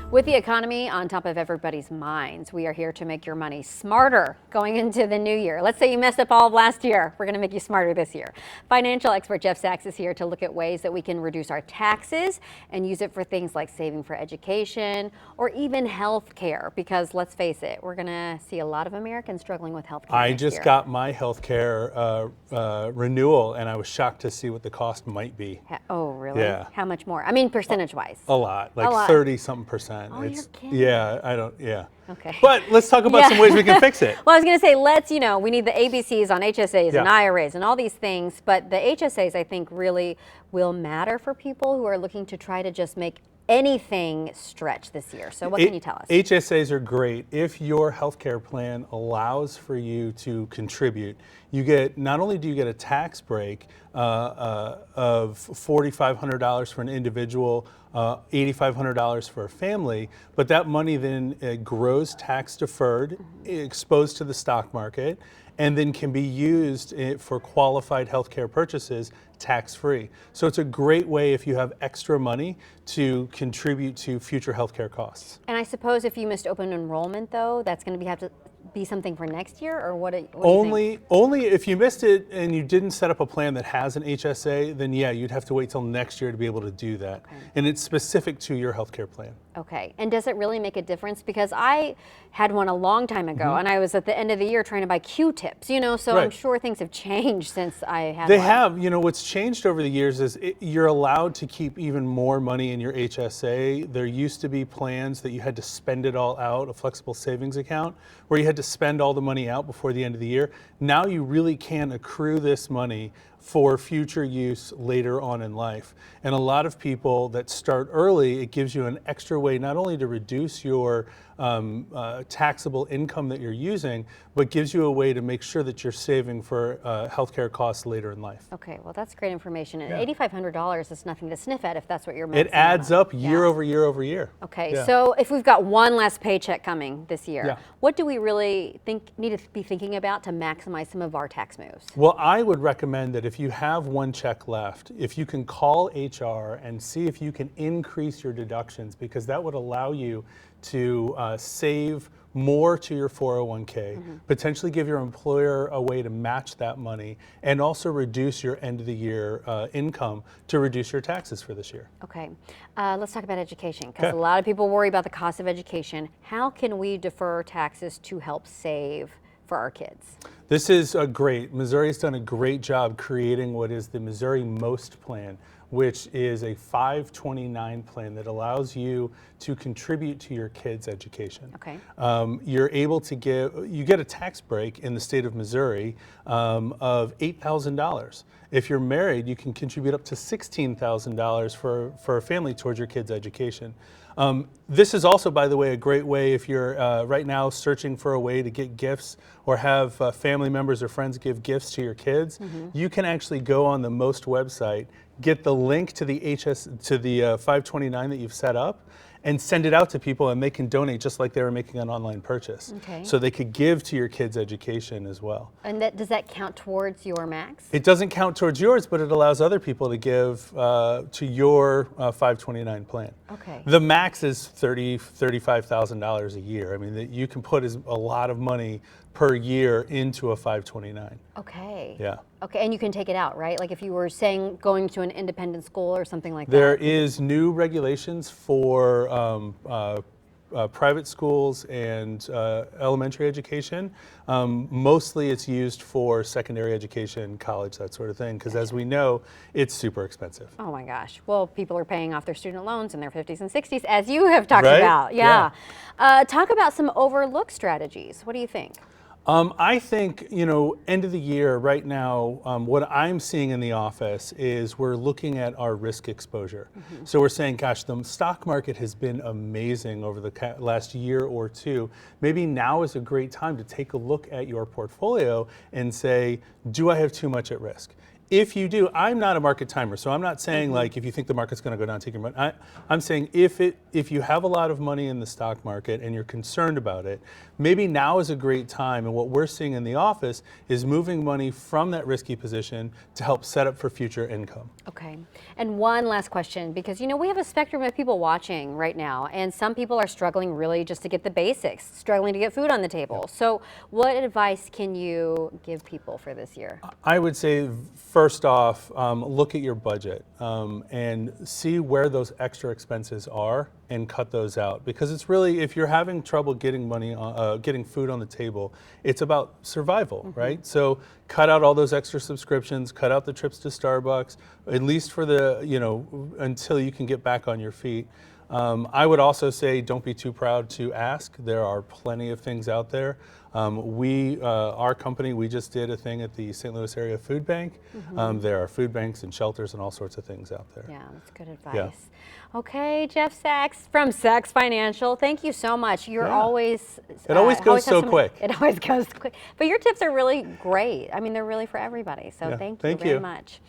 With the economy on top of everybody's minds, we are here to make your money smarter going into the new year. Let's say you messed up all of last year. We're going to make you smarter this year. Financial expert Jeff Sachs is here to look at ways that we can reduce our taxes and use it for things like saving for education or even health care. Because let's face it, we're going to see a lot of Americans struggling with health care. I just got my health care renewal, and I was shocked to see what the cost might be. Oh, really? Yeah. How much more? I mean, percentage-wise. A lot, like 30-something percent. Oh, you're kidding. Yeah. Okay. But let's talk about some ways we can fix it. Well, I was going to say, we need the ABCs on HSAs and IRAs and all these things, but the HSAs, I think, really will matter for people who are looking to try to just make anything stretch this year. So what can you tell us? HSAs are great. If your healthcare plan allows for you to contribute, you get, not only do you get a tax break of $4,500 for an individual, $8,500 for a family, but that money then grows tax deferred, exposed to the stock market, and then can be used for qualified healthcare purchases tax-free. So it's a great way, if you have extra money, to contribute to future healthcare costs. And I suppose if you missed open enrollment, though, that's going to have to be something for next year, or what do you think? Only if you missed it and you didn't set up a plan that has an HSA, then yeah, you'd have to wait till next year to be able to do that. Okay. And it's specific to your healthcare plan. Okay. And does it really make a difference? Because I had one a long time ago, and I was at the end of the year trying to buy Q-tips, so I'm sure things have changed since I had They one. have. What's changed over the years is you're allowed to keep even more money in your HSA. There used to be plans that you had to spend it all out, a flexible savings account, where you had to spend all the money out before the end of the year. Now you really can accrue this money for future use later on in life. And a lot of people that start early, it gives you an extra way not only to reduce your taxable income that you're using, but gives you a way to make sure that you're saving for healthcare costs later in life. Okay, well, that's great information. And $8,500 is nothing to sniff at if that's what you're It adds up year over year over year. Okay, so if we've got one less paycheck coming this year, what do we really need to be thinking about to maximize some of our tax moves? Well, I would recommend that if you have one check left, if you can call HR and see if you can increase your deductions, because that would allow you to save more to your 401k, potentially give your employer a way to match that money, and also reduce your end of the year income to reduce your taxes for this year. Okay, let's talk about education, because a lot of people worry about the cost of education. How can we defer taxes to help save for our kids? This is great. Missouri's done a great job creating what is the Missouri Most Plan, which is a 529 plan that allows you to contribute to your kids' education. Okay. You're able to you get a tax break in the state of Missouri of $8,000. If you're married, you can contribute up to $16,000 for a family towards your kids' education. This is also, by the way, a great way if you're right now searching for a way to get gifts or have family members or friends give gifts to your kids. You can actually go on the Most website, get the link to the 529 that you've set up, and send it out to people, and they can donate just like they were making an online purchase. Okay. So they could give to your kids' education as well. And does that count towards your max? It doesn't count towards yours, but it allows other people to give to your 529 plan. Okay. The max is $35,000 a year. I mean, you can put a lot of money per year into a 529. Okay. Yeah. Okay, and you can take it out, right? Like if you were saying going to an independent school or something like There that. is new regulations for private schools and elementary education. Mostly it's used for secondary education, college, that sort of thing, because as we know, it's super expensive. Oh my gosh. Well, people are paying off their student loans in their 50s and 60s, as you have talked about. Yeah. Talk about some overlooked strategies. What do you think? I think, end of the year right now, what I'm seeing in the office is we're looking at our risk exposure. So we're saying, gosh, the stock market has been amazing over the last year or two. Maybe now is a great time to take a look at your portfolio and say, do I have too much at risk? if you do, I'm not a market timer, so I'm not saying like if you think the market's going to go down, take your money. I'm saying if you have a lot of money in the stock market and you're concerned about it, maybe now is a great time. And what we're seeing in the office is moving money from that risky position to help set up for future income. Okay. And one last question, because we have a spectrum of people watching right now, and some people are struggling really just to get the basics, struggling to get food on the table. Yep. So what advice can you give people for this year? I would say, first off, look at your budget and see where those extra expenses are and cut those out. Because it's really, if you're having trouble getting getting food on the table, it's about survival, right? So cut out all those extra subscriptions, cut out the trips to Starbucks, at least for the, until you can get back on your feet. I would also say don't be too proud to ask. There are plenty of things out there. Our company, we just did a thing at the St. Louis Area Food Bank. There are food banks and shelters and all sorts of things out there. Yeah, that's good advice. Yeah. Okay, Jeff Sachs from Sachs Financial. Thank you so much. You're Yeah. always... It always goes have so quick. It always goes quick. But your tips are really great. I mean, they're really for everybody. So Yeah, thank you thank very you. much.